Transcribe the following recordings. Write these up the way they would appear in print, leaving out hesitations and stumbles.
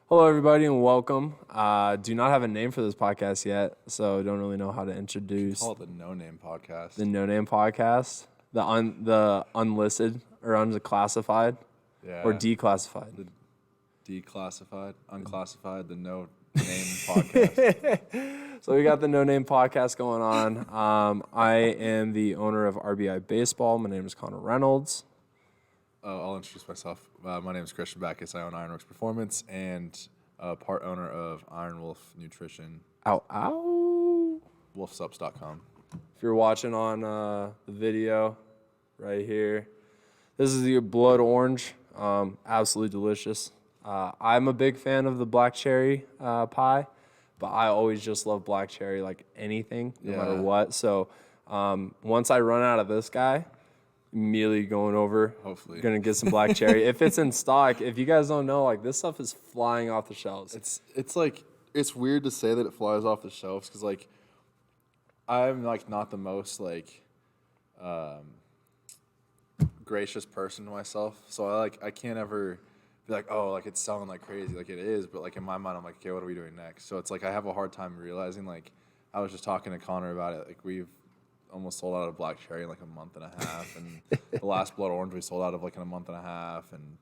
Hello, everybody, and welcome. Do not have a name for this podcast yet, so don't really know how to introduce Call it the No Name Podcast. the No Name Podcast, the unlisted or unclassified Yeah. or declassified. The declassified, unclassified, the No Name Podcast. So we got the No Name Podcast going on. I am the owner of RBI Baseball. My name is Connor Reynolds. I'll introduce myself. My name is Christian Backus. I own Ironworks Performance and part owner of Iron Wolf Nutrition, Ow, ow. wolfsups.com. If you're watching on the video right here, this is the blood orange. Absolutely delicious. I'm a big fan of the black cherry pie, but I always just love black cherry like anything, no matter Yeah. what. So once I run out of this guy, immediately going over, Hopefully. gonna get some black cherry. If it's in stock, if you guys don't know, like this stuff is flying off the shelves. It's like it's weird to say that it flies off the shelves because like I'm like not the most like gracious person to myself, so I can't ever be like, oh, like it's selling like crazy, like it is, but like in my mind I'm like, okay, what are we doing next? So it's like I have a hard time realizing, like I was just talking to Connor about it, like we've almost sold out of black cherry in like a month and a half, and the last blood orange we sold out of like in a month and a half, and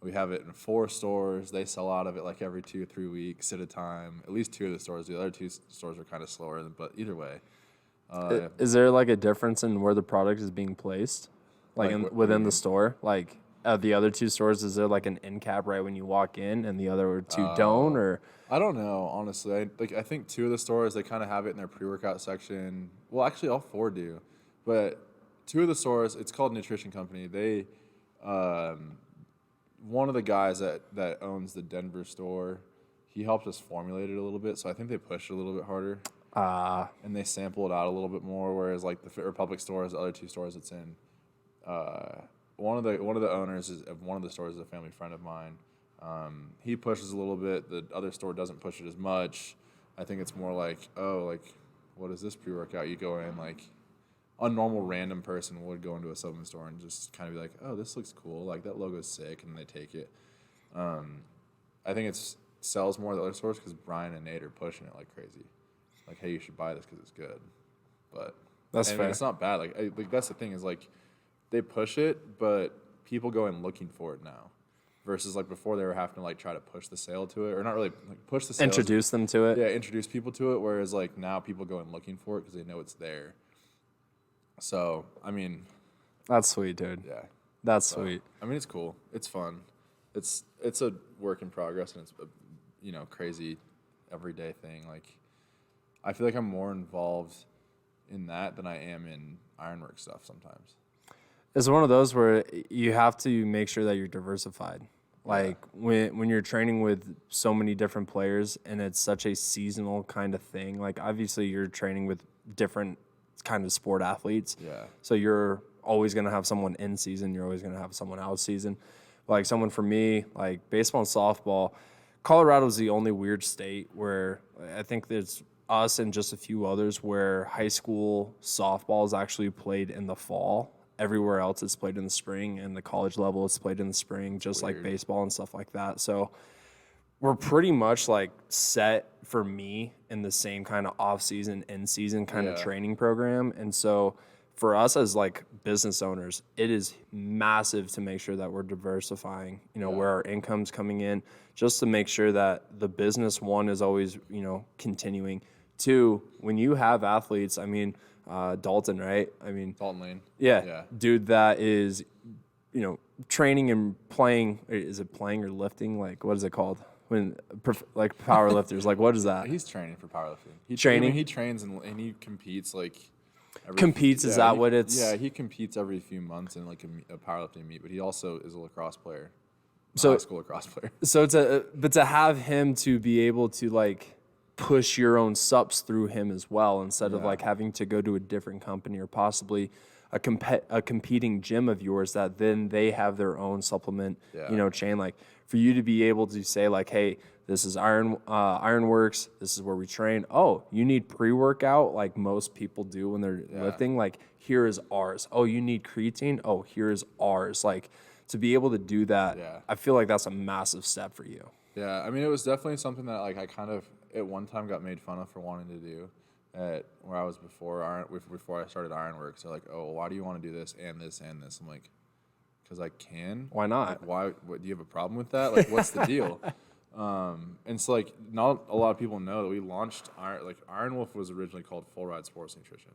we have it in 4 stores. They sell out of it like every 2 or 3 weeks at a time. At least 2 of the stores. The other 2 stores are kind of slower, but either way. Is there like a difference in where the product is being placed, like Like, what do within you the mean? store? Like at the other 2 stores, is there like an end cap right when you walk in, and the other 2 don't? Or I don't know, honestly. I think 2 of the stores, they kind of have it in their pre-workout section. Well, actually, all 4 do. But 2 of the stores, it's called Nutrition Company. They, one of the guys that owns the Denver store, he helped us formulate it a little bit. So I think they pushed it a little bit harder. And they sample it out a little bit more. Whereas like the Fit Republic stores, the other 2 stores it's in, one of the owners of one of the stores is a family friend of mine. He pushes a little bit. The other store doesn't push it as much. I think it's more like, oh, like, what is this pre-workout? You go in, like, a normal random person would go into a supplement store and just kind of be like, oh, this looks cool. Like, that logo's sick, and they take it. I think it sells more at the other stores because Brian and Nate are pushing it like crazy. Like, hey, you should buy this because it's good. But That's I mean, fair. it's not bad. Like that's the thing is, like, they push it, but people go in looking for it now. Versus like before, they were having to like try to push the sale to it, or not really like push the sale. introduce them to it. Yeah, introduce people to it. Whereas like now, people go in looking for it because they know it's there. So I mean, That's sweet, dude. yeah, That's sweet. I mean it's cool. It's fun. It's a work in progress, and it's a crazy everyday thing. Like I feel like I'm more involved in that than I am in ironwork stuff sometimes. It's one of those where you have to make sure that you're diversified. Like when you're training with so many different players and it's such a seasonal kind of thing. Like obviously you're training with different kind of sport athletes. Yeah. So you're always going to have someone in season, you're always going to have someone out season. Like someone for me, like baseball and softball, Colorado's the only weird state where I think there's us and just a few others where high school softball is actually played in the fall. Everywhere else it's played in the spring, and the college level it's played in the spring, just like Weird. baseball and stuff like that. So we're pretty much like set for me in the same kind of off season, in season kind of Yeah. training program. And so for us as like business owners, it is massive to make sure that we're diversifying, where our income's coming in, just to make sure that the business one is always, continuing. 2, when you have athletes, I mean, Dalton, right? I mean, Dalton Lane. yeah, dude that is, training and playing. Is it playing or lifting? Like, what is it called? When, like, power lifters, like, what is that? He's training for powerlifting. Training? He trains and he competes like. Competes, is that what it's- Yeah, he competes every few months in like a powerlifting meet, but he also is a lacrosse player. So- High school lacrosse player. So but to have him to be able to like push your own subs through him as well, instead of Yeah. like having to go to a different company or possibly a competing gym of yours that then they have their own supplement, Yeah. chain. Like for you to be able to say like, hey, this is Ironworks. This is where we train. Oh, you need pre-workout like most people do when they're lifting. Like here is ours. Oh, you need creatine. Oh, here is ours. Like to be able to do that, Yeah. I feel like that's a massive step for you. Yeah, I mean, it was definitely something that like I kind of at one time got made fun of for wanting to do at where I was before I started Ironworks. They're like, "Oh, why do you want to do this and this and this?" I'm like, "Because I can." Why not? Like, why? What, do you have a problem with that? Like, what's the deal? And so like not a lot of people know that we launched Iron Wolf was originally called Full Ride Sports Nutrition,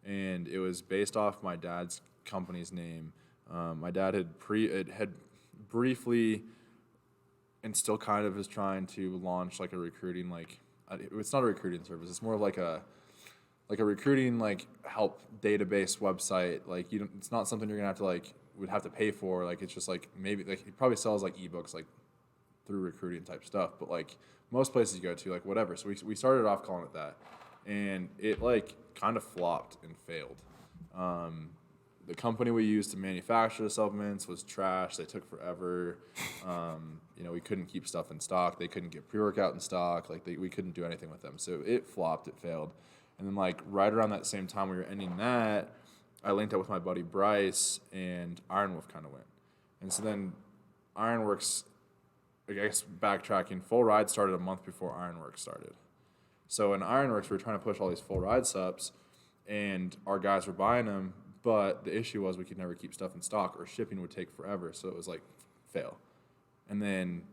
and it was based off my dad's company's name. My dad had briefly and still kind of is trying to launch like a recruiting it's not a recruiting service. It's more of like a recruiting like help database website. Like it's not something you're gonna have to would have to pay for. Like it's just like maybe like he probably sells like ebooks like through recruiting type stuff. But like most places you go to like whatever. So we started off calling it that, and it like kind of flopped and failed. The company we used to manufacture the supplements was trash. They took forever. We couldn't keep stuff in stock. They couldn't get pre-workout in stock. We couldn't do anything with them. So it flopped. It failed. And then like right around that same time we were ending that, I linked up with my buddy Bryce, and Iron Wolf kind of went. And so then Ironworks, I guess backtracking, Full Ride started a month before Ironworks started. So in Ironworks, we were trying to push all these Full Ride subs, and our guys were buying them. But the issue was we could never keep stuff in stock, or shipping would take forever. So it was like fail. And then,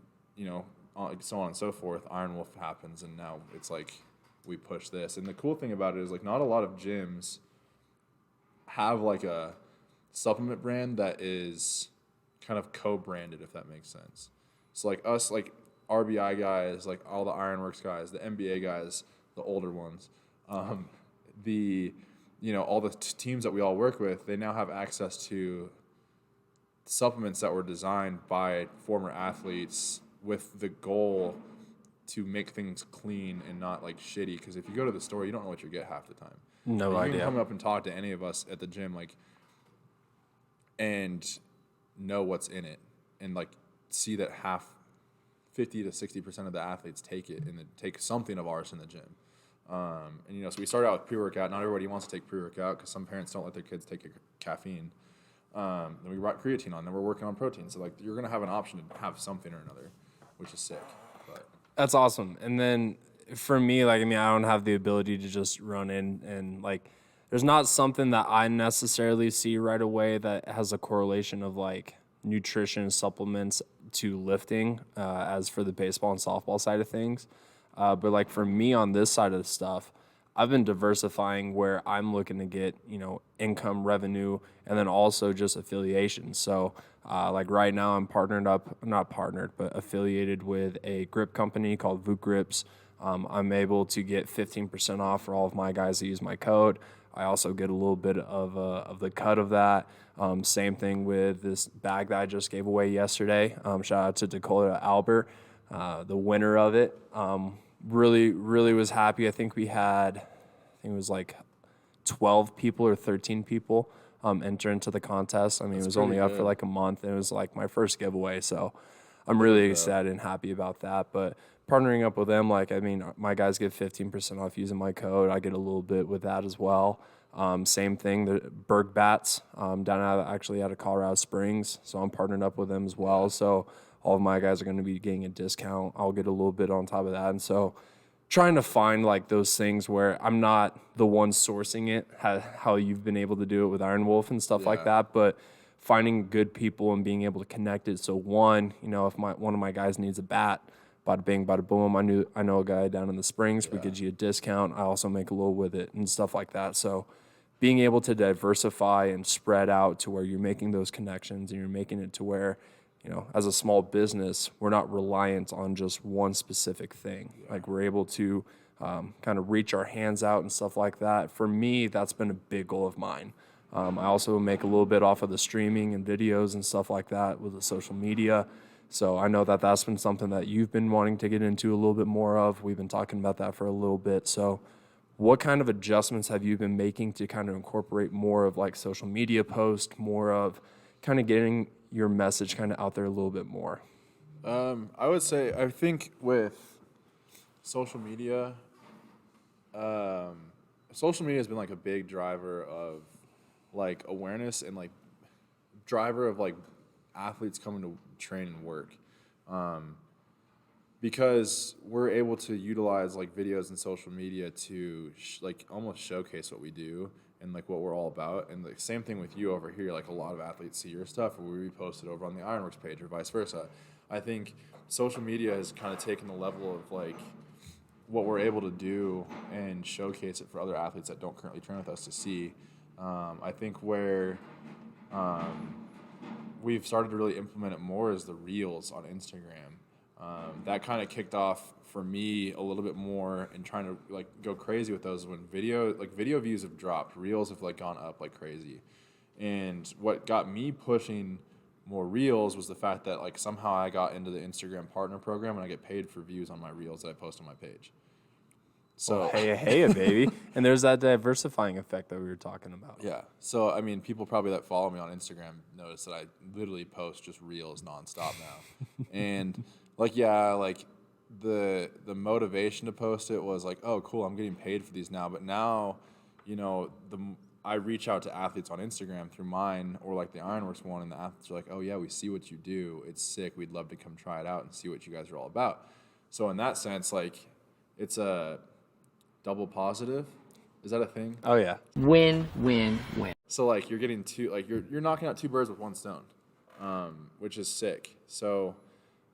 so on and so forth. Iron Wolf happens, and now it's like we push this. And the cool thing about it is like not a lot of gyms have like a supplement brand that is kind of co-branded, if that makes sense. So like us, like RBI guys, like all the Ironworks guys, the NBA guys, the older ones, all the teams that we all work with, they now have access to supplements that were designed by former athletes with the goal to make things clean and not like shitty. Because if you go to the store, you don't know what you get half the time. No idea. You can come up and talk to any of us at the gym, and know what's in it, and like see that 50 to 60% of the athletes take it and take something of ours in the gym. So we started out with pre-workout. Not everybody wants to take pre-workout because some parents don't let their kids take caffeine. Then we brought creatine on. Then we're working on protein. So like you're gonna have an option to have something or another, which is sick. But That's awesome. And then for me, I don't have the ability to just run in and there's not something that I necessarily see right away that has a correlation of like nutrition supplements to lifting, as for the baseball and softball side of things. But like for me on this side of the stuff, I've been diversifying where I'm looking to get, income revenue and then also just affiliation. So like right now I'm not partnered, but affiliated with a grip company called Voot Grips. I'm able to get 15% off for all of my guys that use my code. I also get a little bit of the cut of that. Same thing with this bag that I just gave away yesterday. Shout out to Dakota Albert, the winner of it. Really, really was happy. I think it was like 12 people or 13 people enter into the contest. It was only up for like a month, and it was like my first giveaway. So I'm really excited and happy about that. But partnering up with them, my guys get 15% off using my code. I get a little bit with that as well. Same thing, the Berg Bats down out of Colorado Springs. So I'm partnered up with them as well. So all of my guys are going to be getting a discount. I'll get a little bit on top of that. And so trying to find like those things where I'm not the one sourcing it, how you've been able to do it with Iron Wolf and stuff like that, but finding good people and being able to connect it. So one, if one of my guys needs a bat, bada bing, bada boom. I know a guy down in the Springs. We get you a discount. I also make a little with it and stuff like that. So being able to diversify and spread out to where you're making those connections and you're making it to where, as a small business, we're not reliant on just one specific thing. Like we're able to kind of reach our hands out and stuff like that. For me, that's been a big goal of mine. I also make a little bit off of the streaming and videos and stuff like that with the social media. So I know that that's been something that you've been wanting to get into a little bit more of. We've been talking about that for a little bit. So what kind of adjustments have you been making to kind of incorporate more of like social media posts, more of kind of getting your message kind of out there a little bit more? I would say, I think with social media has been like a big driver of like awareness and like driver of like athletes coming to train and work. because we're able to utilize like videos and social media to like almost showcase what we do and like what we're all about. And the same thing with you over here. Like a lot of athletes see your stuff, or we repost it over on the Ironworks page, or vice versa. I think social media has kind of taken the level of like what we're able to do and showcase it for other athletes that don't currently train with us to see. I think where we've started to really implement it more is the reels on Instagram. That kind of kicked off for me a little bit more and trying to like go crazy with those when video views have dropped, reels have like gone up like crazy. And what got me pushing more reels was the fact that like somehow I got into the Instagram partner program and I get paid for views on my reels that I post on my page. So Well, hey, baby. And there's that diversifying effect that we were talking about. yeah. So I mean, people probably that follow me on Instagram notice that I literally post just reels nonstop now. And like the motivation to post it was like, oh, cool, I'm getting paid for these now. But now, I reach out to athletes on Instagram through mine or like the Ironworks one, and the athletes are like, oh yeah, we see what you do. It's sick. We'd love to come try it out and see what you guys are all about. So in that sense, like, it's a double positive. Is that a thing? Oh, yeah. Win, win, win. So like you're getting you're knocking out two birds with one stone, which is sick. So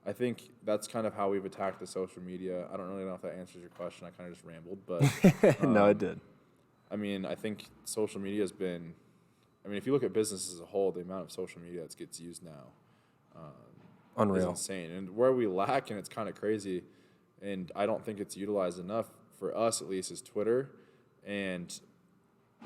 I think that's kind of how we've attacked the social media. I don't really know if that answers your question. I kind of just rambled, but No, it did. I mean, I think social media has been. I mean, if you look at business as a whole, the amount of social media that gets used now is Unreal. insane. And where we lack, and it's kind of crazy, and I don't think it's utilized enough for us at least, is Twitter, and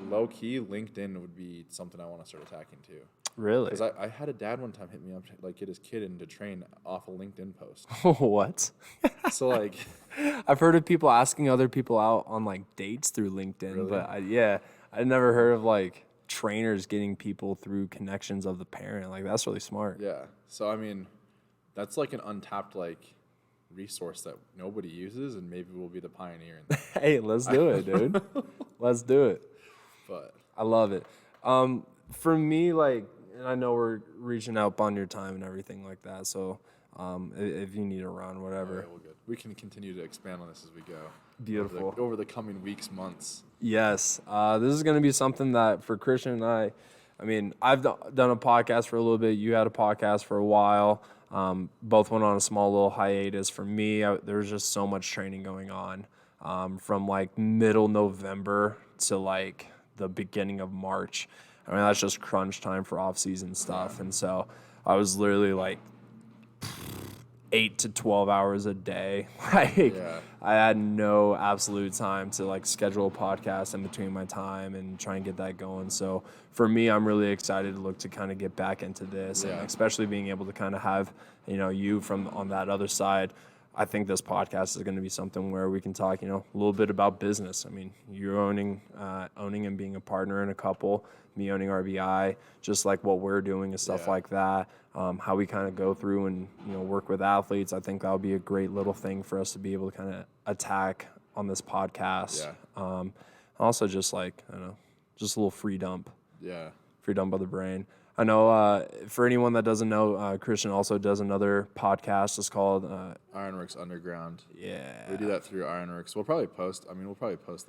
low key LinkedIn would be something I want to start attacking too. Really? Because I had a dad one time hit me up to like get his kid in to train off a LinkedIn post. What? So like, I've heard of people asking other people out on like dates through LinkedIn, Really? but I never heard of like trainers getting people through connections of the parent. Like that's really smart. yeah. So I mean, that's like an untapped like resource that nobody uses, and maybe we'll be the pioneer in that. Hey, let's do it, dude. Let's do it. But I love it. For me, like, and I know we're reaching out on your time and everything like that. So, if you need a run, whatever. all right, well, good. We can continue to expand on this as we go. Beautiful. Over the coming weeks, months. Yes, this is going to be something that for Christian and I mean, I've done a podcast for a little bit. You had a podcast for a while. Both went on a small little hiatus. For me, there was just so much training going on from like middle November to like the beginning of March. I mean, that's just crunch time for off-season stuff. And so I was literally like 8 to 12 hours a day. Like Yeah. I had no absolute time to like schedule a podcast in between my time and try and get that going. So for me, I'm really excited to look to kind of get back into this, and Yeah. especially being able to kind of have, you from on that other side. I think this podcast is going to be something where we can talk, a little bit about business. I mean, you're owning and being a partner in a couple, me owning RBI, just like what we're doing and stuff Yeah. like that. How we kind of go through and work with athletes. I think that would be a great little thing for us to be able to kind of attack on this podcast. Yeah. Also, just like just a little free dump of the brain. I know for anyone that doesn't know, Christian also does another podcast. It's called Ironworks Underground. Yeah. We do that through Ironworks. We'll probably post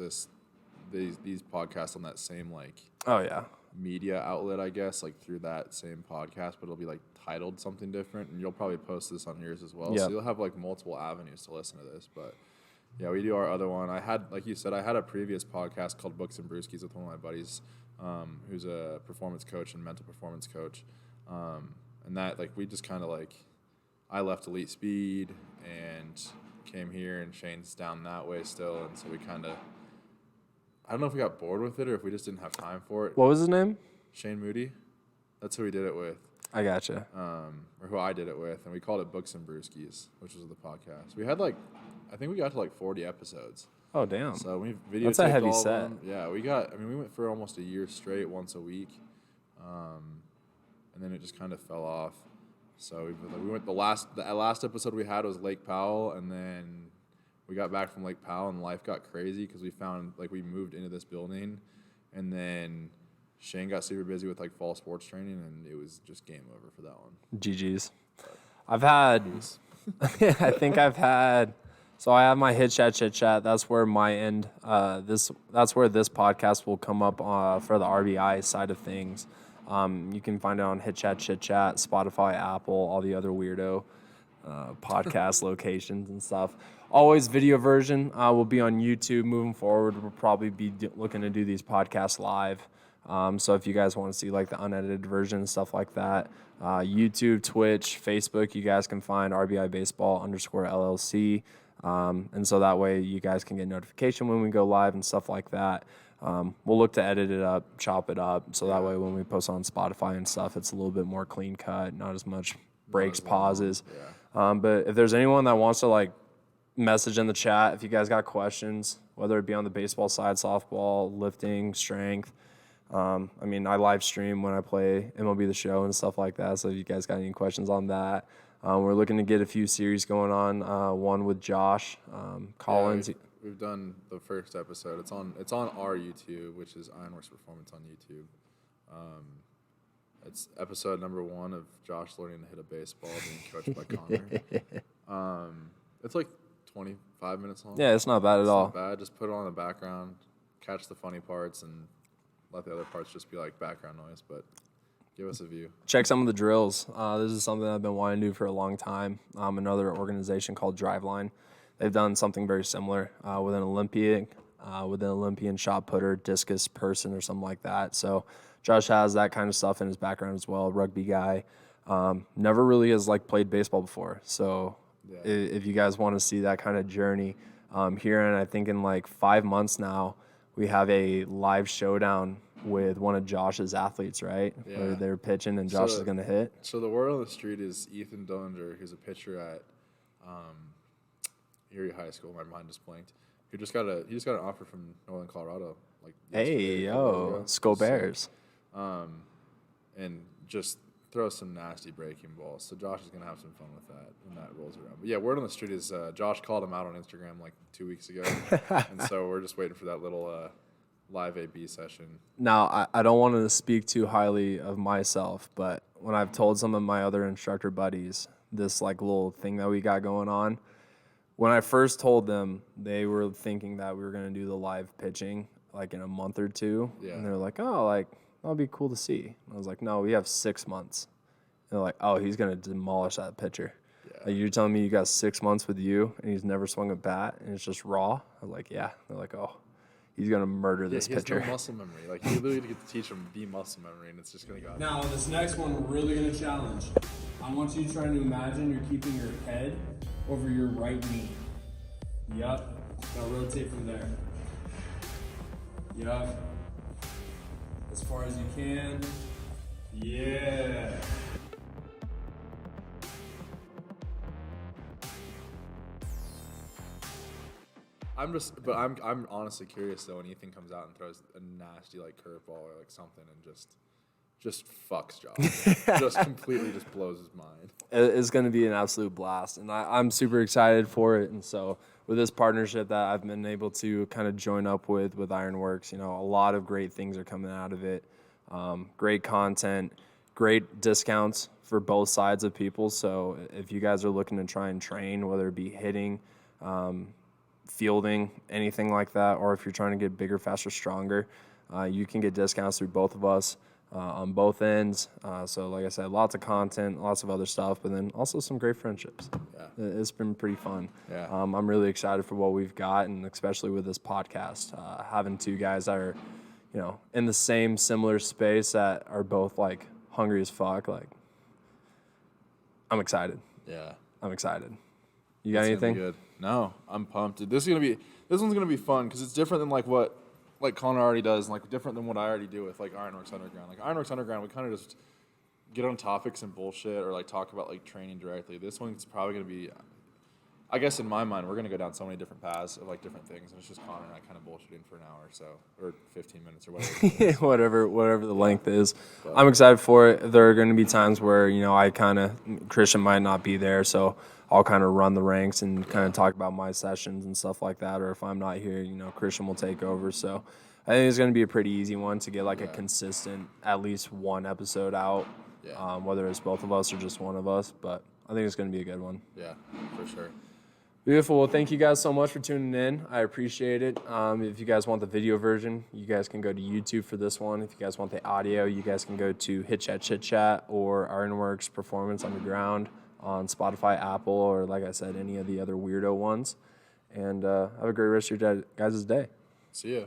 these podcasts on that same like Oh yeah. media outlet, I guess, like through that same podcast, but it'll be like titled something different, and you'll probably post this on yours as well. Yep. So you'll have like multiple avenues to listen to this. But yeah, we do our other one. I had, like you said, I had a previous podcast called Books and Brewskis with one of my buddies, who's a performance coach and mental performance coach. And that, like, we just kind of like, I left Elite Speed and came here, and Shane's down that way still. And so we kind of, I don't know if we got bored with it or if we just didn't have time for it. What was his name? Shane Moody. That's who we did it with, I gotcha. or who I did it with. And we called it Books and Brewskis, which was the podcast. We had like, I think we got to like 40 episodes. Oh damn. So we videotaped That's a heavy all of set. them. Yeah, we went for almost a year straight, once a week. And then it just kind of fell off. So we went, the last episode we had was Lake Powell, and then we got back from Lake Powell and life got crazy because we found, like, we moved into this building, and then Shane got super busy with like fall sports training, and it was just game over for that one. GG's. I've had I think I've had. So I have my Hit Chat Chit Chat. That's where my end. That's where this podcast will come up for the RBI side of things. You can find it on Hit Chat Chit Chat, Spotify, Apple, all the other weirdo podcast locations and stuff. Always video version will be on YouTube moving forward. We'll probably be looking to do these podcasts live. So if you guys want to see like the unedited version and stuff like that, YouTube, Twitch, Facebook, you guys can find RBI Baseball _LLC. And so that way you guys can get notification when we go live and stuff like that. We'll look to edit it up, chop it up. So that way when we post on Spotify and stuff, it's a little bit more clean cut, not as much breaks, pauses. But if there's anyone that wants to like message in the chat, if you guys got questions, whether it be on the baseball side, softball, lifting, strength, I mean, I live stream when I play MLB The Show and stuff like that. So if you guys got any questions on that, we're looking to get a few series going on. One with Josh Collins. Yeah, we've done the first episode. It's on our YouTube, which is Ironworks Performance on YouTube. It's episode number 1 of Josh learning to hit a baseball, being coached by Connor. It's like 25 minutes long. Yeah, it's not bad at all. Not bad. Just put it on the background, catch the funny parts, and let the other parts just be like background noise. But give us a view. Check some of the drills. This is something I've been wanting to do for a long time. Another organization called Driveline. They've done something very similar with an Olympian shot putter, discus person, or something like that. So Josh has that kind of stuff in his background as well. Rugby guy. Never really has like played baseball before. So if you guys want to see that kind of journey, here and I think in like 5 months now, we have a live showdown with one of Josh's athletes, right? Yeah. Where they're pitching and Josh is going to hit. So the word on the street is Ethan Dillinger, who's a pitcher at Erie High School. My mind just blanked. He just got an offer from Northern Colorado. Like Hey, yo, Skull Bears. And just throw some nasty breaking balls. So Josh is going to have some fun with that when that rolls around. But yeah, word on the street is Josh called him out on Instagram like 2 weeks ago. And so we're just waiting for that little live AB session. Now, I don't want to speak too highly of myself, but when I've told some of my other instructor buddies this like little thing that we got going on, when I first told them, they were thinking that we were going to do the live pitching like in a month or two. Yeah. And they're like, oh, like, that'll be cool to see. And I was like, no, we have 6 months. And they're like, oh, he's going to demolish that pitcher. Yeah. Like, you're telling me you got 6 months with you and he's never swung a bat and it's just raw? I was like, yeah. They're like, oh, he's going to murder this He has pitcher. no muscle memory. Like, you literally get to teach him the muscle memory, and it's just going to go. Now, this next one, we're really going to challenge. I want you trying to imagine you're keeping your head over your right knee. Yup. Now rotate from there. Yup. As far as you can. Yeah. I'm honestly curious though when Ethan comes out and throws a nasty like curveball or like something and just fucks Josh. Just completely just blows his mind. It's going to be an absolute blast, and I'm super excited for it. And so with this partnership that I've been able to kind of join up with Ironworks, you know, a lot of great things are coming out of it. Great content, great discounts for both sides of people. So if you guys are looking to try and train, whether it be hitting, fielding, anything like that, or if you're trying to get bigger, faster, stronger, you can get discounts through both of us on both ends. So like I said, lots of content, lots of other stuff, but then also some great friendships. Yeah. It's been pretty fun. Yeah. I'm really excited for what we've got, and especially with this podcast, having two guys that are, you know, in the same similar space that are both like hungry as fuck. Like, I'm excited. Yeah. I'm excited. You got It's gonna anything? be good. No, I'm pumped. Dude. This one's gonna be fun because it's different than like what like Connor already does, and like different than what I already do with like Ironworks Underground. Like Ironworks Underground, we kind of just get on topics and bullshit or like talk about like training directly. This one's probably gonna be, I guess in my mind, we're gonna go down so many different paths of like different things, and it's just Connor and I kind of bullshitting for an hour or so, or 15 minutes or whatever. whatever the length is. I'm excited for it. There are going to be times where, you know, Christian might not be there, so I'll kind of run the ranks and kind of talk about my sessions and stuff like that. Or if I'm not here, you know, Christian will take over. So I think it's going to be a pretty easy one to get like a consistent, at least one episode out, whether it's both of us or just one of us. But I think it's going to be a good one. Yeah, for sure. Beautiful. Well, thank you guys so much for tuning in. I appreciate it. If you guys want the video version, you guys can go to YouTube for this one. If you guys want the audio, you guys can go to Hit Chat Chit Chat or Ironworks Performance Underground on Spotify, Apple, or like I said, any of the other weirdo ones. And have a great rest of your guys' day. See ya.